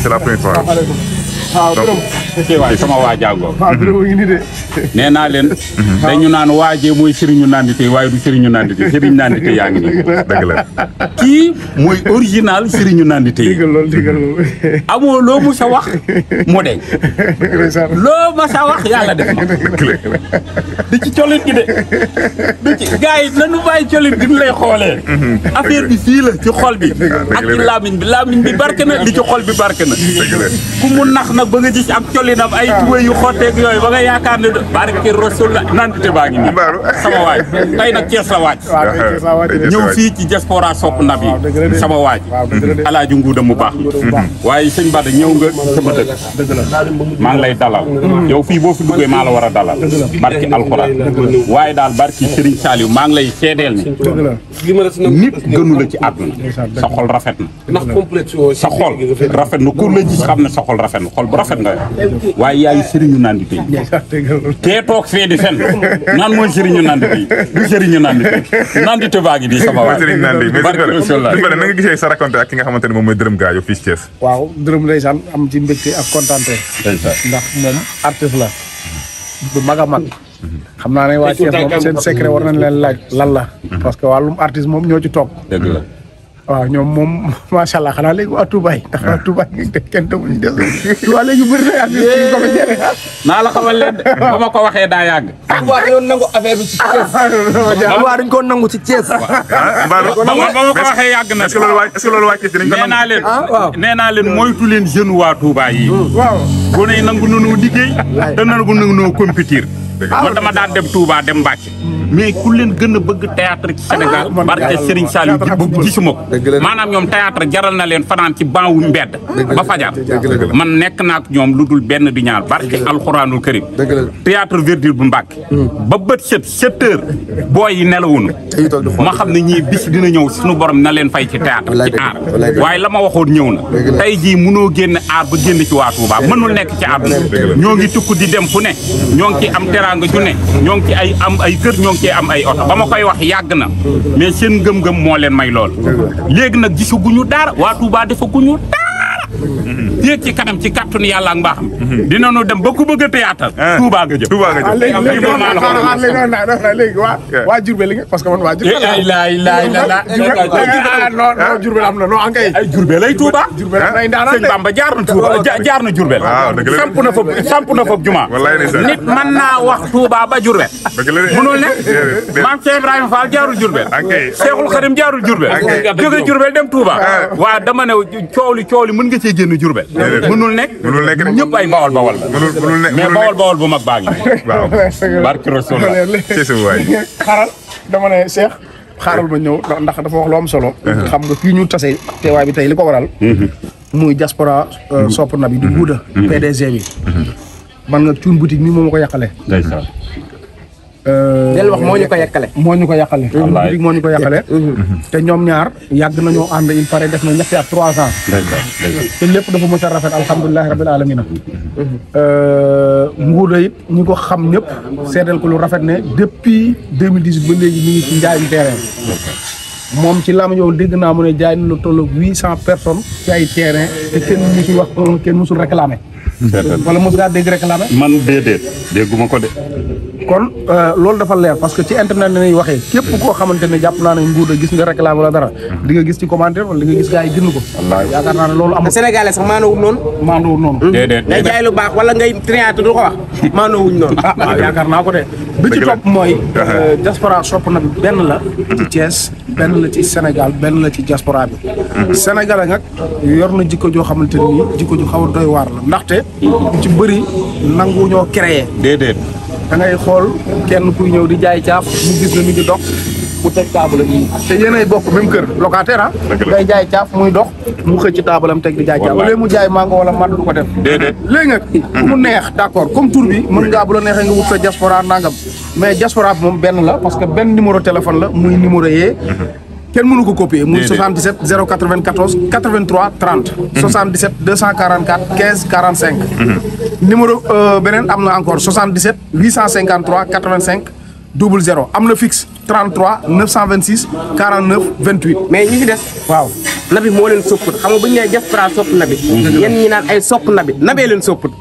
c'est la première fois. waaw dërëm. waay sama waa jàngoo. waaw dërëm ngi nii de. nee naa leen. dañu naan waajee mooy sëriñu nandite waaye du sëriñu nandite sëriñ nandite yaa ngi nii. dëgg la. kii mooy original sëriñu nandite yi. digal loolu. amoo loo mu sa wax mu deñ. loo ma sa wax yàlla def na. di ci colin gi de. di ci gars yi nanu bàyyi colin gi ñu lay xoolee. affaire bi fii la ci xol bi. ak ci lamiñ bi barke na li ci xol bi barke na. ku mu nax nag ba nga gis ak colinam ay tuwe yu xotteeg yooyu ba nga yaakaar ne barke Rasul la nandite baa ngi nii. sama waaj tey nag Cees la waaj. ñëw fii ci diaspora sopp nab yi. sama waaj. Alaaji Nguuda mu baax. waaye sëñ Bada ñëw nga sama dëkk. maa ngi lay dalal. yow fii boo fi duggee maa la war a dalal. barki alxuraan. waaye daal barki Serigne Saliou maa ngi lay seedeel ni. nit gënu la ci àdduna. sa xol rafet na. sa xol rafet na ku la gis xam ne sa xol rafet na xol bu rafet nga waaye yaay sëriñu nandite yi. kee toog fee di fen naan mooy sëriñu nandite yi du sëriñu nandite baa ngi di sama waay. sëriñ nandi mais na nga gisee sa raconté ak ki nga xamante ne moom mooy Dërëm Gaajo fii ci Thiès. waaw Dërëm ndeysaan am ci mbégte ak kontaante ndax moom artiste la du mag a mag. xam naa ne waa Thiès moom seen secret war nañ leen laaj lan la. parce que wàllum artiste moom ñoo ci toog. dëgg la. waaw ñoom moom macha allah xanaa léegi waa Touba yi ndax waa Touba yi kenn demuñu des Touba léegi bëri na ak suñu comédien naa la xamal leen de ba ma ko waxee daa yàgg. waa dañoo nangu affaire bi ci Thiès. waa dañ ko nangu ci Thiès. ba ma ko waxee yàgg na. est-ce que loolu waa Thiès dinañ ko nangu. nee naa leen moytu leen jeune waa Touba yi. waaw gone yi nangu nanoo liggéey. te nangu nanoo compétir. man dama daan dem Touba dem Mbacke. mais ku leen gën a bëgg théâtre ci Sénégal barke Serigne Saliou gisuma ko maanaam ñoom théâtre jaral na leen fanaan ci ban wu mbedd ba fajar man nekk naa ak ñoom lu dul benn di ñaar barke alxuraanul karim théâtre verdure bu Mbàkke ba bët 7 heures booy yi nelawunu ma xam ne ñii bis dina ñëw suñu borom na leen fay ci théâtre ci aar waaye la ma waxoon ñëw na tey jii mënoo génn aar ba génn ci waa Touba mënul nekk ci àdduna ñoo ngi tukk di dem fu ne ñoo ngi ci am teraanga ju ne ñoo ngi ci am ay kër ñoo ngi ci am ay oto ba ma koy wax yàgg na mais seen ngëm-ngëm moo leen may lool léegi nag gisaguñu dara waa Touba defaguñu dara yéeg ci kanam ci kàttanu yàlla ak mbaaxam dinañu dem ba ku bëgg a théâtre Touba nga jëm léegi waa Diourbel nga parce que man waa Diourbel non Diourbel am na non ankay ay Diourbel ay Touba sëñ Bamba jaar na Touba jaar na Diourbel samp na fa juma nit mën naa wax Touba ba Diourbel mënul ne maam Cheikh Ibrahima Fall jaarul Diourbel Cheikhul Khadim jaarul Diourbel jóge Diourbel dem Touba waa dama ne coow li mën nga cee génn Diourbel mënul nekk ñëpp ay bawol la mais bawol bu mag baa ngi waaw barke Rasulullah xaaral dama ne Cheikh xaaral ma ñëw ndax dafa wax lu am solo xam nga fii ñu tase teewaay bi tey li ko waral muy diaspora sopp na bi di Nguuda PDG bi man nga cuun boutique mi moo ma ko yàqale del wax moo ñu ko yàqale moo ñu ko yàqale boutique moo ñu ko yàqale te ñoom ñaar yàgg nañoo ànd il paraît def na ñetti at 3 ans te lépp dafa mës a rafet alhamdulilahi rabbil alamina Nguuda it ñi ko xam ñëpp seedal ko lu rafet ne depuis 2018 ba léegi ñu ngi ci njaayum terrain moom ci laa ma ñëw dégg naa mu ne jaay na lu toll 800 personnes ci ay terrain te kenn musul wax kenn musul réclamé wala mos ngaa dégg réclamé man déedéet dégguma ko de kon loolu dafa leer parce que ci internet la ñuy waxee képp koo xamante ne jàpp naa ne Nguuda gis nga réclame wala dara di nga gis ci commentaire wala di nga gis gars yi gën ko yaakaar naa ne loolu amul Sénégalais sax maanawuñ noonu déedéet ngay jaay lu baax wala ngay triante du ko wax maanawuñ noonu yaakaar naa ko de bi ci topp mooy diaspora sopp na bi benn la ci Thiès benn la ci Sénégal benn la ci diaspora bi Sénégal nag yor na jikko joo xamante ni jikko ju xaw a doy waar la ndaxte ci bëri nangu ñoo créé déedéet da ngay xool kenn kuy ñëw di jaay caaf mu gis na mi ngi dox mu teg table yi te yéenay bokk même kër locataire ah ngay jaay caaf muy dox mu xëcc ci taabalam teg di jaay caaf léegi mu jaay mango wala man du ko def déedéet léegi nag ku mu neex d'accord comme tur bi mën ngaa bu la neexee nga wut sa diaspora nangam mais diaspora bi moom benn la parce que benn numéro téléphone la muy numéro yee kenn mënu ko copier muy 77 094 83 30 77 244 15 45 numéro beneen am na encore 77 853 85 00 am na fixe 33 926 49 28. mais ñi ci des. waaw nabi moo leen sopput xam nga bu ñu nee diaspora sopp nabi. ñenn ñi naan ay sopp nabi nabee leen sopput.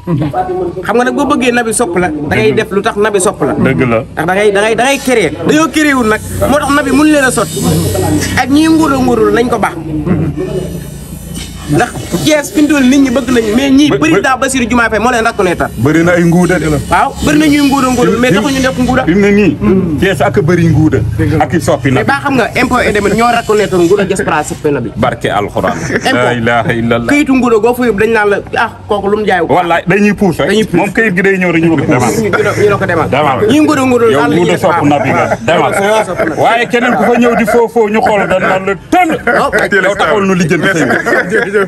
xam nga nag boo bëggee nabi sopp la da ngay def lu tax nabi sopp la. dëgg la ndax da ngay créer dañoo créer wul nag moo tax nabi mun leen a sotti ak ñii nguurul nañ ko baax. ndax Thiès fi mu toll nit ñi bëgg nañu mais ñii président Bassirou Diomaye Faye moo leen reconnaître. bëri na ay nguuda de la. waaw bëri na ñuy nguuda mais taxuñu nekk nguuda. fi mu ne nii. Thiès ak bëri nguuda. ak i soppi na. mais ba xam nga impôt et domaine ñoo reconnaître nguuda diaspora soppe na bi. barke alxuraan. la ilaha illallah. këyitu nguuda goo fa yóbbu dañ naan la kooku lu mu jaay. wallaay dañuy puus rek. moom këyit gi day ñëw rek ñu ko demal. ñu la ko demal. demal ñi nguuda yow nguuda sopp na bi nga demal. waaye keneen ku fa ñëw di foo ñu xool dañ naan la tënk. yow taxawal nu lijjanti